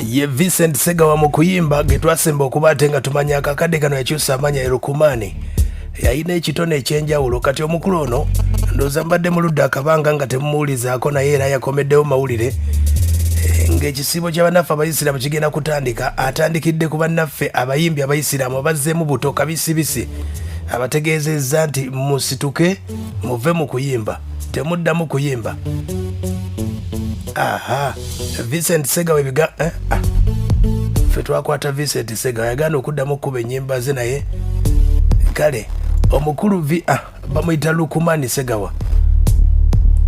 ye Vincent Segawa mu kuyimba getwasemba okuba ate nga tumanya akakadde kano yakyusa amanya erukumani yalina ekitone ekyenjawulo kati omukulu ono ndowooza mbadde mu ludda akabanga nga temumuwulizaako naye era yakomeddewo mawulire ng'ekisiibo ky'abannaffe abayisiraamu kigenda kutandika atandikidde ku bannaffe abayimbi abayisiraamu abazzeemu buto kabisibisi abategeezezza nti musituke muve mu kuyimba temuddamu kuyimba. Aha, Vincent Segawa ebiga ffe twakwata Vincent Segawa yagaana okuddamu okkuba ennyimba ze naye kale omukulu bamuyita Lukumani Segawa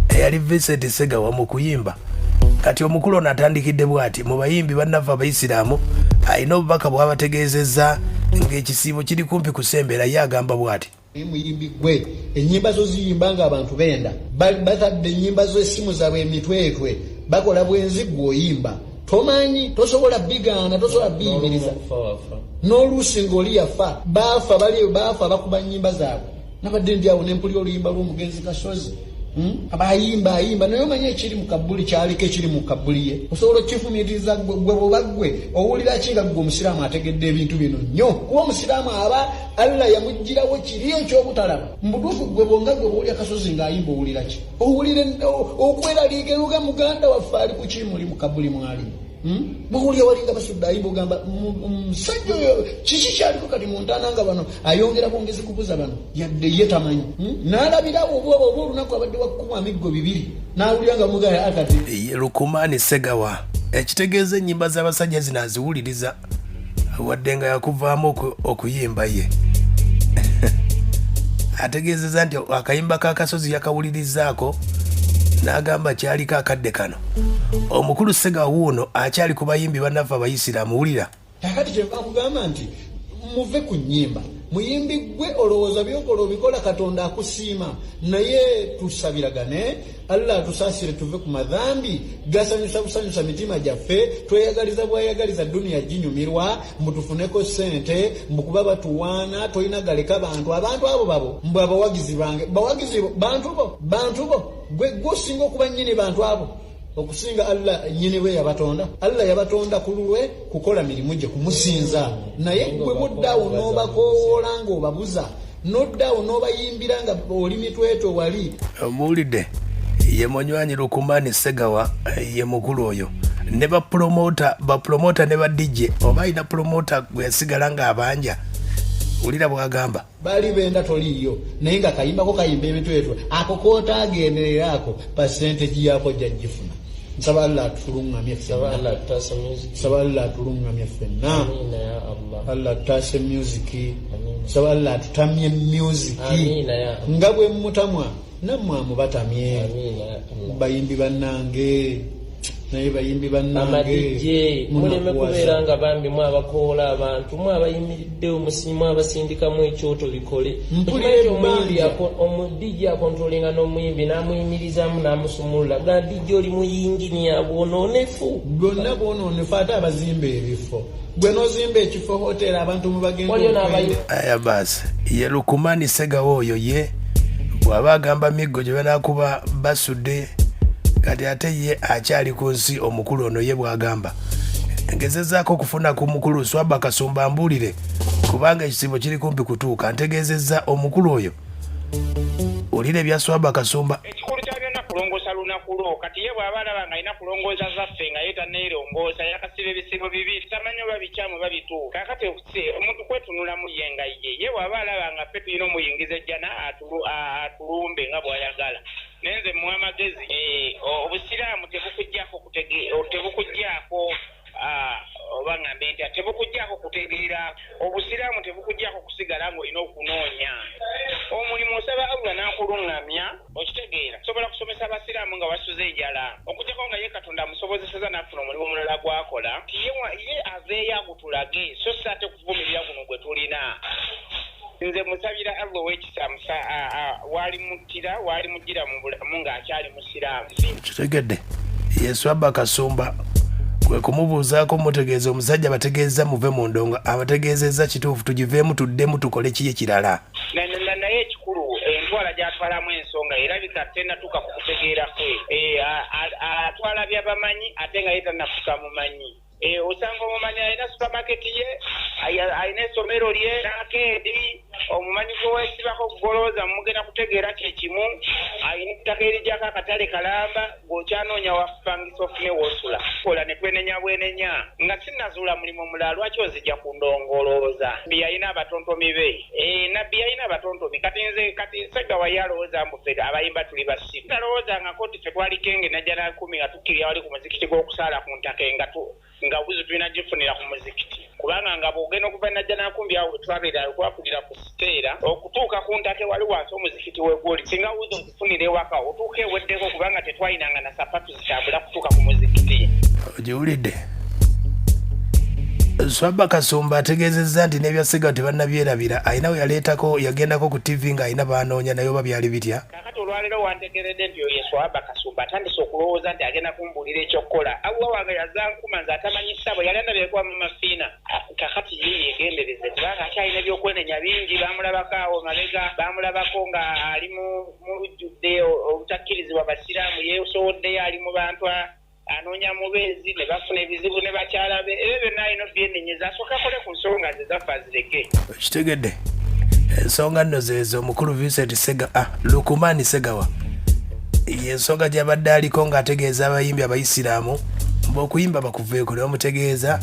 eyali Vincent Segawa mu kuyimba kati omukulu ono atandikidde bw'ati mu bayimbi bannaffe abayisiraamu alina obubaka bw'abategeezezza ng'ekisiibo kiri kumpi kusembera ye agamba bw'ati. Muyimbi gwe ennyimba zo ziyimba nga abantu benda batadde ennyimba zo essimu zaabwe emitwetwe bakola bwenzi gw'oyimba tomanyi tosobola bigaana tosobola biyimiriza n'oluusi ng'oli yafa baafa bakuba nnyimba zaabwe nabadde ndi awo nempulira oluyimba lw'omugenzi Kasozi abayimba naye omanyi ekiri mu kabbuli kyaliko ekiri mu kabbuli ye osobola okkifumiitiriza gwe bwoba gwe owulira ki nga gwe omusiraamu ategedde ebintu bino nnyo kuba omusiraamu aba Allah yamugirawo kiri ekyobutalaba mbutuufu gwe bonga gwe bwolya Kasozi ng'ayimba owulira ki owulire okweraliika eruga muganda waffe ali ku kimuli mu kabbuli mwalimu bwowulya walinga basudde ayimba ogamba omusajja oyo kiki kyaliko kati mu ntaana nga bano ayongera bwongezi kubuza bano yadde ye tamanyi n'alabirawo oba olunaku abadde wakkuma amiggo 2 n'awulira nga mugaya akati ye Lukumani Segawa ekitegeeza ennyimba z'abasajja zino aziwuliriza wadde nga yakuvaamu okuyimba ye ategeezeza nti akayimba ka Kasozi yakawulirizaako n'agamba kyaliko akadde kano omukulu Segawa wuuno akyali ku bayimbi bannaffe abayisiraamu wulira kakati kye bakugamba nti muve ku nnyimba muyimbi gwe olowooza byokola obikola Katonda akusiima naye tusabiragane Allah tusaasire tuve ku madhambi gasanyusa busanyusa mitima gyaffe tweyagaliza bwayagaliza duniya ginyumirwa mbutufuneko ssente mbukuba batuwaana tolina galeka abantu abo babo mbwe abawagizi bange bawagizi bantu bo gwe osinga okuba nnyini bantu abo okusinga Allah nnyini we yabatonda Allah yabatonda ku lulwe kukola mirimu gye kumusinza naye gwe buddawo n'obakoola ng'obabuza noddawo n'obayimbira nga oli mitweto wali muwulidde ye munywanyi Lukumani Segawa ye mukulu oyo ne bapromota ne ba DJ oba alina promota gwe yasigala ng'abanja ulira bwagamba bali benda toliyo naye nga kayimbako kayimba emitwetwe ako kootagendererako percentage yako jajjifuna nsaba Allah atulungamye ffenna Allah atase music nsaba Allah atutamye music nga bwe mutamwa nammwe amubatamye bayimbi bannange naye bayimbi bannange muleme kubeera nga bambi mwabakoola abantu mwabayimiridde omusimu abasindikamu ekyoto bikole omudijja akontrolinga n'omuyimbi n'amuyimirizamu n'amusumulula bwa dijja oli muyingini abwonoonefu bwonna bwonoonefu ate abazimba ebifo gwe n'ozimba ekifo hoteri abantu aya baasi ye Lukumani Segawa oyo ye bw'aba agamba miggo gye banaakuba basudde kati ate ye akyali ku nsi omukulu ono ye bw'agamba ngezezaako okufuna ku mukulu Swaba Kasumba mbuulire kubanga ekisiibo kiri kumpi kutuuka ntegeezezza omukulu oyo olire bya Swaba Kasumba ekikulu kya byonna kulongoosa lunaku lwo kati ye bw'aba alaba nga alina kulongoosa zaffe nga ye tanneerongoosa yakasiba ebisibo bibiri tamanyi oba bikyamu oba bituuka kakati omuntu kwetunulamu ye nga ye bw'aba alaba nga ffe tulina omuyingiza ejjana atulumbe nga bw'ayagala nenze muwa amagezi obusiraamu tebukuggyako oba ngambe nti tebukuggyako kutegeera obusiraamu tebukuggyako kusigala ng'olina okunoonya omulimu osaba Allah n'akuluŋŋamya okitegeera sobola kusomesa abasiraamu nga basuze enjala okugyako nga ye Katonda amusobozeseza n'afuna omulimu omulala gwakola ye aveeyo agutulage so si ate kuvumirira guno gwe tulina nze musabira Allah w'ekisamusa wali mugira mu bulamu ng'akyali musiraamu kitegedde ye Swaba Kasumba kwe kumubuuzaako mutegeeza omusajja bategeeza muve mu ndongo abategeezezza kituufu tugiveemu tuddemu tukole kiye kirala naye ekikulu entwala gy'atwalamu ensonga erabika tennatuuka ku kutegeera kwe atwala byabamanyi ate nga ye tannafuka mumanyi osanga omumanyi alina supamaketi ye alina essomero lye nakeedi omumanyi gweweesibako okugolooza mugenda kutegeera kyekimu alina ettaka erijjako akatale kalamba ng'okyanoonya wafupangisa ofune woosula kola ne twenenya bwenenya nga sinnazuula mulimu mulala lwaki ozijja kundongolooza nabbi yalina abatontomi be nabbi yalina abatontomi kati Segawa yalowooza mbu ffe abayimba tuli basiru nalowoozangako ti ffe twalikenge najja na 10 nga tukkirira wali ku muzikiti gw'okusaala ku ntaka nga buzi tulina gifunira ku muzikiti kubanga nga bw'ogenda okuva najja na 10 awo twabeera okwakulira ku siteera okutuuka ku ntake wali wansi omuzikiti wegwoli singa wuzi ozifunira ewaka otuuka eweddeko kubanga tetwalinanga na sapatu zitambula kutuuka ku muzikiti. Ogiwulidde? Swaba Kasumba ategeezezza nti n'ebya Segawa tebannabyerabira alina we yaleetako yagendako ku TV ng'alina baanoonya naye oba byali bitya? Kakati olwaleero wantegeredde nti oyo Swaba Kasumba atandise okulowooza nti agenda kumbuulira ekyokukola awuwa wange yazankuba nze atamanyi ssabo yali andabyeko amafiina kakati ye yegendereze kubanga akyalina ebyokwenenya bingi baamulabako awo mabega baamulabako nga ali mu lujjudde obutakkirizibwa basiraamu yeesowoddeyo ali mu bantu anoonya mubeezi ne bafuna ebizibu ne bakyala be ebyo byonna alina byenenyeza asooka akole ku nsonga ze zaffe azireke. Okitegedde ensonga nno zeezo omukulu Vincent Lukumani Segawa y'ensonga gy'abadde aliko ng'ategeeza abayimbi abayisiraamu b'okuyimba bakuveeko ne bamutegeeza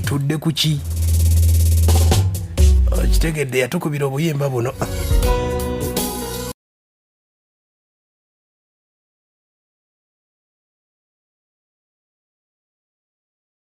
tudde ku ki. Okitegedde yatukubira obuyimba buno.